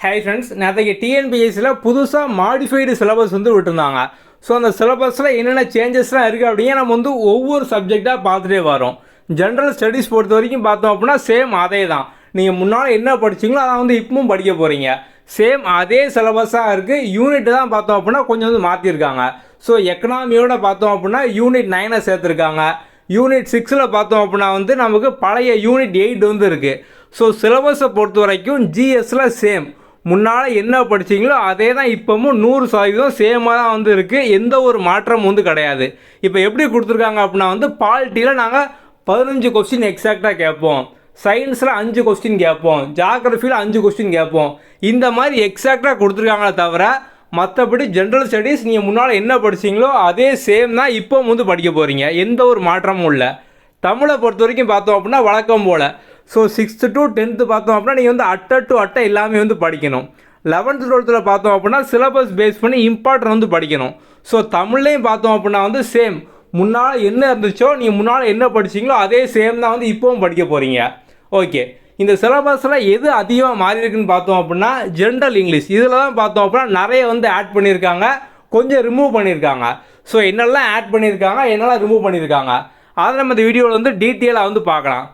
Hi friends, நேற்றுக்கு டிஎன்பிஎஸ்சியில் புதுசாக modified syllabus வந்து விட்டுருந்தாங்க. ஸோ அந்த சிலபஸில் என்னென்ன சேஞ்சஸ்லாம் இருக்குது அப்படிங்க நம்ம வந்து ஒவ்வொரு சப்ஜெக்டாக பார்த்துட்டே வரோம். ஜென்ரல் ஸ்டடீஸ் பொறுத்த வரைக்கும் பார்த்தோம் அப்படின்னா சேம் அதே தான். நீங்கள் முன்னால் என்ன படிச்சிங்களோ அதை வந்து இப்பவும் படிக்க போகிறீங்க. சேம் அதே சிலபஸாக இருக்குது. யூனிட் தான் பார்த்தோம் அப்படின்னா கொஞ்சம் வந்து மாற்றிருக்காங்க. ஸோ எக்கனாமியோட பார்த்தோம் அப்படின்னா யூனிட் 9 சேர்த்துருக்காங்க. யூனிட் 6 பார்த்தோம் அப்படின்னா வந்து நமக்கு பழைய யூனிட் 8 வந்து இருக்குது. ஸோ சிலபஸை பொறுத்த வரைக்கும் ஜிஎஸ்ஸில் சேம் முன்னால் என்ன படிச்சிங்களோ அதே தான் இப்போவும் 100% சேமாக தான் வந்து இருக்குது. எந்த ஒரு மாற்றமும் வந்து கிடையாது. இப்போ எப்படி கொடுத்துருக்காங்க அப்படின்னா வந்து பாலிட்டியில் நாங்கள் 15 கொஸ்டின் எக்ஸாக்டாக கேட்போம், சயின்ஸில் 5 கொஸ்டின் கேட்போம், ஜாகிரஃபியில் 5 கொஸ்டின் கேட்போம். இந்த மாதிரி எக்ஸாக்டாக கொடுத்துருக்காங்களே தவிர மற்றபடி ஜென்ரல் ஸ்டடீஸ் நீங்கள் முன்னால் என்ன படிச்சிங்களோ அதே சேம் தான் இப்போ வந்து படிக்க போகிறீங்க. எந்த ஒரு மாற்றமும் இல்லை. தமிழை பொறுத்த வரைக்கும் பார்த்தோம் அப்படின்னா வழக்கம் போல். ஸோ 6th to 10th பார்த்தோம் அப்படின்னா நீங்கள் வந்து அட்டை டு அட்டை எல்லாமே வந்து படிக்கணும். 11th 12th பார்த்தோம் அப்படின்னா சிலபஸ் பேஸ் பண்ணி இம்பார்ட்டன்ட் வந்து படிக்கணும். ஸோ தமிழ்லேயும் பார்த்தோம் அப்படின்னா வந்து சேம் முன்னால் என்ன இருந்துச்சோ நீங்கள் முன்னால் என்ன படிச்சிங்களோ அதே சேம் தான் வந்து இப்போவும் படிக்க போகிறீங்க. ஓகே, இந்த சிலபஸில் எது அதிகமாக மாறி இருக்குன்னு பார்த்தோம் அப்படின்னா ஜென்ரல் இங்கிலீஷ். இதில் தான் பார்த்தோம் அப்படின்னா நிறைய வந்து ஆட் பண்ணியிருக்காங்க, கொஞ்சம் ரிமூவ் பண்ணியிருக்காங்க. ஸோ என்னெல்லாம் ஆட் பண்ணியிருக்காங்க, என்னெல்லாம் ரிமூவ் பண்ணியிருக்காங்க அதை நம்ம இந்த வீடியோவில் வந்து டீட்டெயிலாக வந்து பார்க்கலாம்.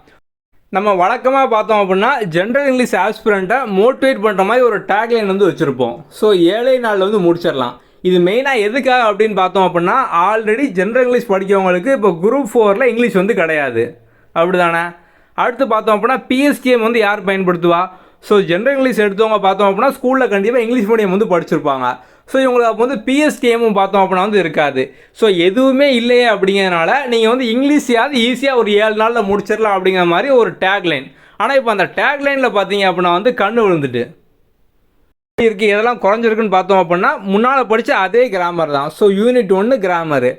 நம்ம வழக்கமாக பார்த்தோம் அப்படின்னா ஜென்ரல் இங்கிலீஷ் ஆஸ்பிரண்ட்டை மோட்டிவேட் பண்ணுற மாதிரி ஒரு டேக்லைன் வந்து வச்சுருப்போம். ஸோ 7 நாளில் வந்து முடிச்சிடலாம். இது மெயினாக எதுக்காக அப்படின்னு பார்த்தோம் அப்படின்னா ஆல்ரெடி ஜென்ரல் இங்கிலீஷ் படிக்கிறவங்களுக்கு இப்போ குரூப் 4 இங்கிலீஷ் வந்து கிடையாது, அப்படி தானே. அடுத்து பார்த்தோம் அப்படின்னா பிஎஸ்டிஎம் வந்து யார் பயன்படுத்துவா? ஸோ ஜென்ரல் இங்கிலீஷ் எடுத்தவங்க பார்த்தோம் அப்படின்னா ஸ்கூலில் கண்டிப்பாக இங்கிலீஷ் மீடியம் வந்து படிச்சிருப்பாங்க. ஸோ இவங்களுக்கு அப்போ வந்து பிஎஸ்டிஎம்மும் பார்த்தோம் அப்படின்னா வந்து இருக்காது. ஸோ எதுவுமே இல்லையே அப்படிங்கிறதுனால நீங்கள் வந்து இங்கிலீஷையாவது ஈஸியாக ஒரு 7 நாளில் முடிச்சிடலாம் அப்படிங்கிற மாதிரி ஒரு டேக்லைன். ஆனால் இப்போ அந்த டேக்லைனில் பார்த்தீங்க அப்படின்னா வந்து கண்ணு விழுந்துட்டு இருக்குது. எதெல்லாம் குறைஞ்சிருக்குன்னு பார்த்தோம் அப்படின்னா முன்னால் படித்த அதே கிராமர் தான். ஸோ யூனிட் 1 கிராமரு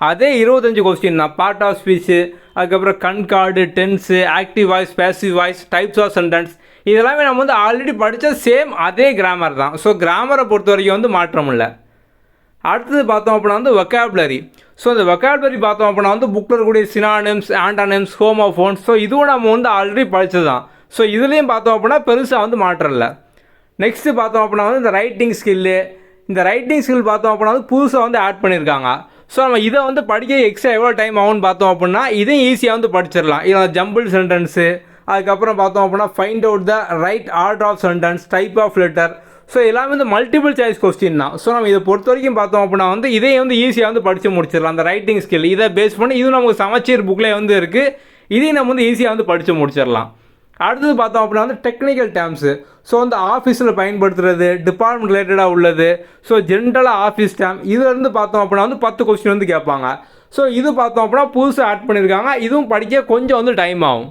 அதே 25 கொஸ்டின் தான். பார்ட் ஆஃப் ஸ்பீச்சு, அதுக்கப்புறம் concord, tense, active voice, passive voice, types of sentence, இதெல்லாமே நம்ம வந்து ஆல்ரெடி படித்த சேம் அதே கிராமர் தான். ஸோ கிராமரை பொறுத்த வரைக்கும் வந்து மாற்றம் இல்லை. அடுத்தது பார்த்தோம் அப்படின்னா வந்து வொக்காபுலரி. ஸோ இந்த வொக்காபுலரி பார்த்தோம் அப்படின்னா வந்து புக்கில் இருக்கக்கூடிய சினானிம்ஸ், ஆண்டானிம்ஸ், ஹோமோஃபோன்ஸ், ஸோ இதுவும் நம்ம வந்து ஆல்ரெடி படித்தது தான். ஸோ இதுலேயும் பார்த்தோம் அப்படின்னா பெருசாக வந்து மாற்றம் இல்லை. நெக்ஸ்ட்டு பார்த்தோம் அப்படின்னா வந்து இந்த ரைட்டிங் ஸ்கில்லு, இந்த ரைட்டிங் ஸ்கில் பார்த்தோம் அப்படின்னா வந்து புதுசாக வந்து ஆட் பண்ணியிருக்காங்க. ஸோ நம்ம இதை வந்து படிக்க எக்ஸ்ட்ரா எவ்வளோ டைம் ஆகும்னு பார்த்தோம் அப்படின்னா இதையும் ஈஸியாக வந்து படிச்சிடலாம். இதில் ஜம்பிள் சென்டென்ஸு, அதுக்கப்புறம் பார்த்தோம் அப்படின்னா find out the right order of sentence, type of letter, so எல்லாமே வந்து மல்டிபிள் சாய்ஸ் கொஸ்டின் தான். ஸோ நம்ம இதை பொறுத்த வரைக்கும் பார்த்தோம் அப்படின்னா வந்து இதையும் வந்து ஈஸியாக வந்து படித்து முடிச்சிடலாம். அந்த ரைட்டிங் ஸ்கில் இதை பேஸ் பண்ணி இது நமக்கு சமச்சீர் புக்கில் வந்து இருக்குது. இதையும் நம்ம வந்து ஈஸியாக வந்து படித்து முடிச்சிடலாம். அடுத்தது பார்த்தோம் அப்படின்னா வந்து டெக்னிக்கல் டேர்ம்ஸு. ஸோ வந்து ஆஃபீஸில் பயன்படுத்துறது, டிபார்ட்மெண்ட் ரிலேட்டடாக உள்ளது, ஸோ ஜென்ரலாக ஆஃபீஸ் டேம், இதுலேருந்து பார்த்தோம் அப்படின்னா வந்து 10 கொஸ்டின் வந்து கேட்பாங்க. ஸோ இது பார்த்தோம் அப்படின்னா புதுசாக ஆட் பண்ணியிருக்காங்க. இதுவும் படிக்க கொஞ்சம் வந்து டைம் ஆகும்.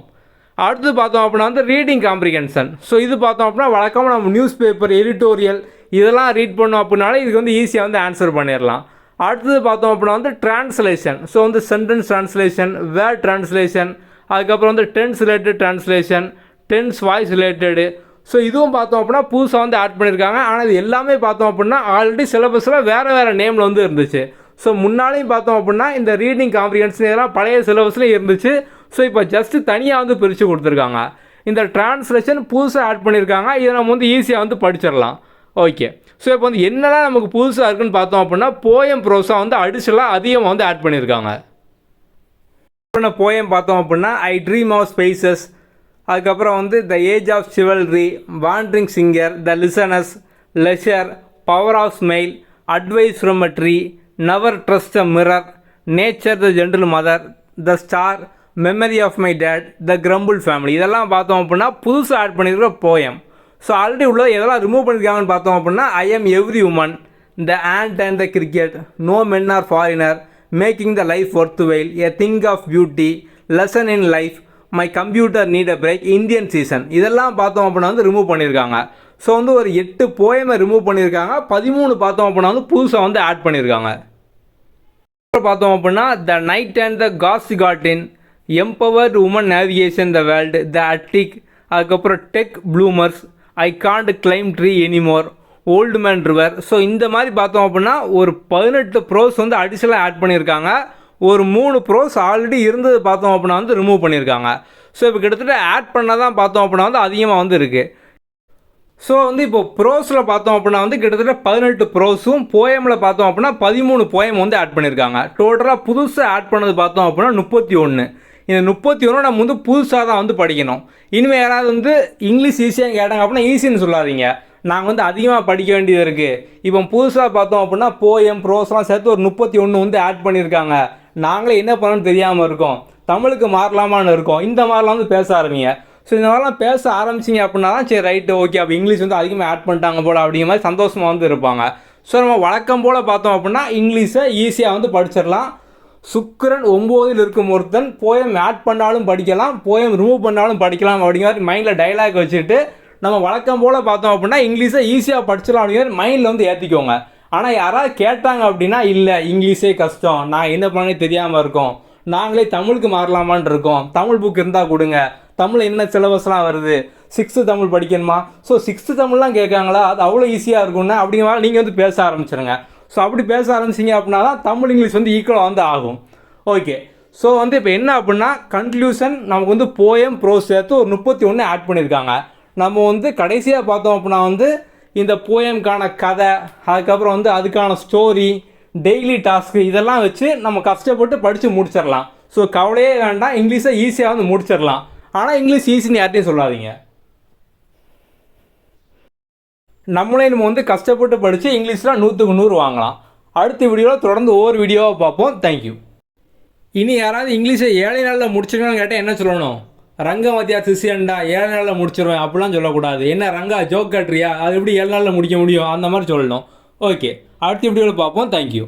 அடுத்து பார்த்தோம் அப்படின்னா வந்து ரீடிங் காம்ப்ரிஹென்ஷன். ஸோ இது பார்த்தோம் அப்படின்னா வழக்கமாக நம்ம நியூஸ் பேப்பர், எடிட்டோரியல் இதெல்லாம் ரீட் பண்ணோம் அப்படின்னாலே இதுக்கு வந்து ஈஸியாக வந்து ஆன்சர் பண்ணிடலாம். அடுத்தது பார்த்தோம் அப்படின்னா வந்து ட்ரான்ஸ்லேஷன். ஸோ வந்து சென்டென்ஸ் ட்ரான்ஸ்லேஷன், வேர்ட் ட்ரான்ஸ்லேஷன், அதுக்கப்புறம் வந்து tense related translation, tense voice related. So இதுவும் பார்த்தோம் அப்படின்னா புதுசாக வந்து ஆட் பண்ணியிருக்காங்க. ஆனால் இது எல்லாமே பார்த்தோம் அப்படின்னா ஆல்ரெடி சிலபஸில் வேறு நேமில் வந்து இருந்துச்சு. ஸோ முன்னாலேயும் பார்த்தோம் அப்படின்னா இந்த ரீடிங் காம்ப்ரிஹென்ஷன் இதெல்லாம் பழைய சிலபஸ்லேயும் இருந்துச்சு. ஸோ இப்போ ஜஸ்ட்டு தனியாக வந்து பிரித்து கொடுத்துருக்காங்க. இந்த ட்ரான்ஸ்லேஷன் புதுசாக ஆட் பண்ணியிருக்காங்க. இதை நம்ம வந்து ஈஸியாக வந்து படிச்சிடலாம். ஓகே, ஸோ இப்போ வந்து என்னெல்லாம் நமக்கு புதுசாக இருக்குன்னு பார்த்தோம் அப்படின்னா போயம் ப்ரோஸாக வந்து அடிஷனலாக அதிகமாக வந்து ஆட் பண்ணியிருக்காங்க. போயம் பார்த்தோம் அப்படின்னா ஐ ட்ரீம் ஆஃப் ஸ்பேசஸ், அதுக்கப்புறம் வந்து the age of chivalry, wandering singer, the listeners, leisure, power of smile, advice from a tree, never trust a mirror, nature the gentle mother, the star, memory of my dad, the crumble family, இதெல்லாம் பார்த்தோம் அப்படின்னா புதுசாக add பண்ணியிருக்கிற poem. So already உள்ளதை எதெல்லாம் remove பண்ணியிருக்காங்கன்னு பார்த்தோம் அப்படின்னா I am every woman, the ant and the cricket, no men are foreigner, making the life worth while, a thing of beauty, lesson in life, my computer need a break, Indian season, இதெல்லாம் பார்த்தோம் அப்படின்னா வந்து remove பண்ணியிருக்காங்க. So வந்து ஒரு 8 போயமை remove பண்ணியிருக்காங்க. 13 பார்த்தோம் அப்படின்னா வந்து புதுசாக வந்து ஆட் பண்ணியிருக்காங்க. பார்த்தோம் அப்படின்னா த நைட் அண்ட் த காஸ் got in, empowered woman navigation the world, the attic, அதுக்கப்புறம் tech bloomers, I can't climb tree anymore, old man river. So இந்த மாதிரி பார்த்தோம் அப்படின்னா ஒரு 18 ப்ரோஸ் வந்து அடிஷனலாக ஆட் பண்ணியிருக்காங்க. ஒரு 3 ப்ரோஸ் ஆல்ரெடி இருந்தது பார்த்தோம் அப்படின்னா வந்து ரிமூவ் பண்ணியிருக்காங்க. ஸோ இப்போ கிட்டத்தட்ட ஆட் பண்ண தான் பார்த்தோம் அப்படின்னா வந்து அதிகமாக வந்து இருக்குது. ஸோ வந்து இப்போ ப்ரோஸில் பார்த்தோம் அப்படின்னா வந்து கிட்டத்தட்ட 18 ப்ரோஸும் போயமில் பார்த்தோம் அப்படின்னா 13 போயம் வந்து ஆட் பண்ணியிருக்காங்க. டோட்டலாக புதுசாக ஆட் பண்ணது பார்த்தோம் அப்படின்னா 31. இந்த 31 நம்ம வந்து புதுசாக தான் வந்து படிக்கணும். இனிமேல் யாராவது வந்து இங்கிலீஷ் ஈஸியாக கேட்டாங்க அப்படின்னா ஈஸின்னு சொல்லாதீங்க. நாங்கள் வந்து அதிகமாக படிக்க வேண்டியது இருக்குது. இப்போ புதுசாக பார்த்தோம் அப்படின்னா போயம் ப்ரோஸ்லாம் சேர்த்து ஒரு 31 வந்து ஆட் பண்ணியிருக்காங்க. நாங்களே என்ன பண்ணணும்னு தெரியாமல் இருக்கோம். தமிழுக்கு மாறலாமான்னு இருக்கோம். இந்த மாதிரிலாம் வந்து பேச ஆரம்பிங்க. ஸோ இந்த மாதிரிலாம் பேச ஆரம்பிச்சிங்க அப்படின்னா தான் சரி ரைட்டு ஓகே அப்போ இங்கிலீஷ் வந்து அதிகமாக ஆட் பண்ணிட்டாங்க போல் அப்படிங்கிற மாதிரி சந்தோஷமாக வந்து இருப்பாங்க. ஸோ நம்ம வழக்கம் போல் பார்த்தோம் அப்படின்னா இங்கிலீஷை ஈஸியாக வந்து படிச்சிடலாம். சுக்கிரன் 9ல் இருக்கும் ஒருத்தன் போயம் ஆட் பண்ணாலும் படிக்கலாம், போயம் ரிமூவ் பண்ணாலும் படிக்கலாம் அப்படிங்கிற மைண்டில் டைலாக் வச்சுட்டு நம்ம வழக்கம் போல் பார்த்தோம் அப்படின்னா இங்கிலீஷை ஈஸியாக படிச்சிடலாம் அப்படிங்கிற மைண்டில் வந்து ஏற்றிக்கோங்க. ஆனால் யாராவது கேட்டாங்க அப்படின்னா இல்லை இங்கிலீஷே கஷ்டம், நான் என்ன பண்ணே தெரியாமல் இருக்கோம், நாங்களே தமிழுக்கு மாறலாமான் இருக்கோம், தமிழ் புக் இருந்தால் கொடுங்க, தமிழ் என்ன சிலபஸ்லாம் வருது, 6th தமிழ் படிக்கணுமா, ஸோ 6th தமிழ்லாம் கேட்காங்களா, அது அவ்வளோ ஈஸியாக இருக்கும்னா அப்படிங்கிற மாதிரி நீங்கள் வந்து பேச ஆரம்பிச்சிருங்க. ஸோ அப்படி பேச ஆரம்பிச்சிங்க அப்படின்னா தான் தமிழ் இங்கிலீஷ் வந்து ஈக்குவலாக வந்து ஆகும். ஓகே, ஸோ வந்து இப்போ என்ன அப்படின்னா கன்க்ளூஷன் நமக்கு வந்து போயம் ப்ரோஸ் சேர்த்து ஒரு 31 ஆட் பண்ணியிருக்காங்க. நம்ம வந்து கடைசியாக பார்த்தோம் அப்படின்னா வந்து இந்த போயம்கான கதை, அதுக்கப்புறம் வந்து அதுக்கான ஸ்டோரி, டெய்லி டாஸ்க்கு இதெல்லாம் வச்சு நம்ம கஷ்டப்பட்டு படித்து முடிச்சிடலாம். ஸோ கவலையே வேண்டாம், இங்கிலீஷை ஈஸியாக வந்து முடிச்சிடலாம். ஆனால் இங்கிலீஷ் ஈஸின்னு யார்ட்டையும் சொல்லாதீங்க. நம்மளே நம்ம வந்து கஷ்டப்பட்டு படித்து இங்கிலீஷில் 100க்கு 100 வாங்கலாம். அடுத்த வீடியோவில் தொடர்ந்து ஒவ்வொரு வீடியோவாக பார்ப்போம். தேங்க்யூ. இனி யாராவது இங்கிலீஷை 7 நாளில் முடிச்சிருக்கான்னு கேட்டால் என்ன சொல்லணும்? ரங்க மத்தியா சிசியண்டா 7 நாளில் முடிச்சிருவேன் அப்படிலாம் சொல்லக்கூடாது. என்ன ரங்கா ஜோக் கட்டுறியா, அது எப்படி 7 நாளில் முடிக்க முடியும், அந்த மாதிரி சொல்லணும். ஓகே, அடுத்த வீடியோவில் பார்ப்போம். தேங்க்யூ.